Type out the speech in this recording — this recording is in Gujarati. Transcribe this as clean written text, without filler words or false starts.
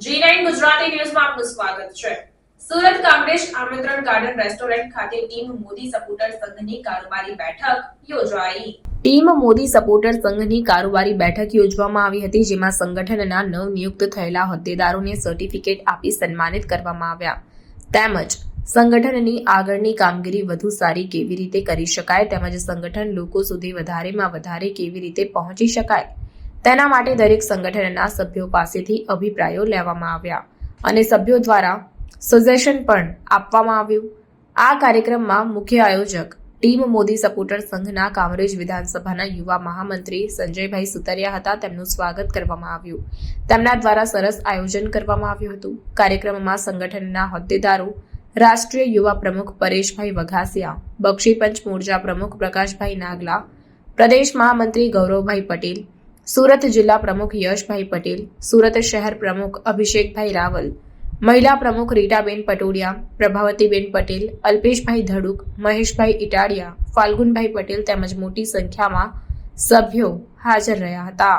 G9 ગુજરાતી ન્યૂઝમાં આપનું સ્વાગત છે. સુરત કામરેજ આમંત્રણ ગાર્ડન રેસ્ટોરન્ટ ખાતે ટીમ મોદી સપોર્ટર સંઘની કારોબારી બેઠક યોજાઈ. ટીમ મોદી સપોર્ટર સંઘની કારોબારી બેઠક યોજવામાં આવી હતી, જેમાં સંગઠનના નવનિયુક્ત થયેલા હોદ્દેદારોને સર્ટિફિકેટ આપી સન્માનિત કરવામાં આવ્યા, તેમજ સંગઠનની આગળની કામગીરી વધુ સારી કેવી રીતે કરી શકાય તેમજ સંગઠન લોકો સુધી વધારેમાં વધારે કેવી રીતે પહોંચી શકાય તેના માટે દરેક સંગઠનના સભ્યો પાસેથી અભિપ્રાયો લેવામાં આવ્યા અને સભ્યો દ્વારા સજેશન પણ આપવામાં આવ્યું. આ કાર્યક્રમમાં મુખ્ય આયોજક ટીમ મોદી સપોર્ટર સંઘના કામરેજ વિધાનસભાના યુવા મહામંત્રી સંજયભાઈ સુતરિયા હતા. તેમનું સ્વાગત કરવામાં આવ્યું. તેમના દ્વારા સરસ આયોજન કરવામાં આવ્યું હતું. કાર્યક્રમમાં સંગઠનના હોદ્દેદારો, રાષ્ટ્રીય યુવા પ્રમુખ પરેશભાઈ વઘાસિયા, બક્ષીપંચ મોરચા પ્રમુખ પ્રકાશભાઈ નાગલા, પ્રદેશ મહામંત્રી ગૌરવભાઈ પટેલ, સુરત જિલ્લા પ્રમુખ યશભાઈ પટેલ, સુરત શહેર પ્રમુખ અભિષેકભાઈ રાવલ, મહિલા પ્રમુખ રીટાબેન પટોડિયા, પ્રભાવતીબેન પટેલ, અલ્પેશભાઈ ધડુક, મહેશભાઈ ઇટાડિયા, ફાલ્ગુનભાઈ પટેલ તેમજ મોટી સંખ્યામાં સભ્યો હાજર રહ્યા હતા.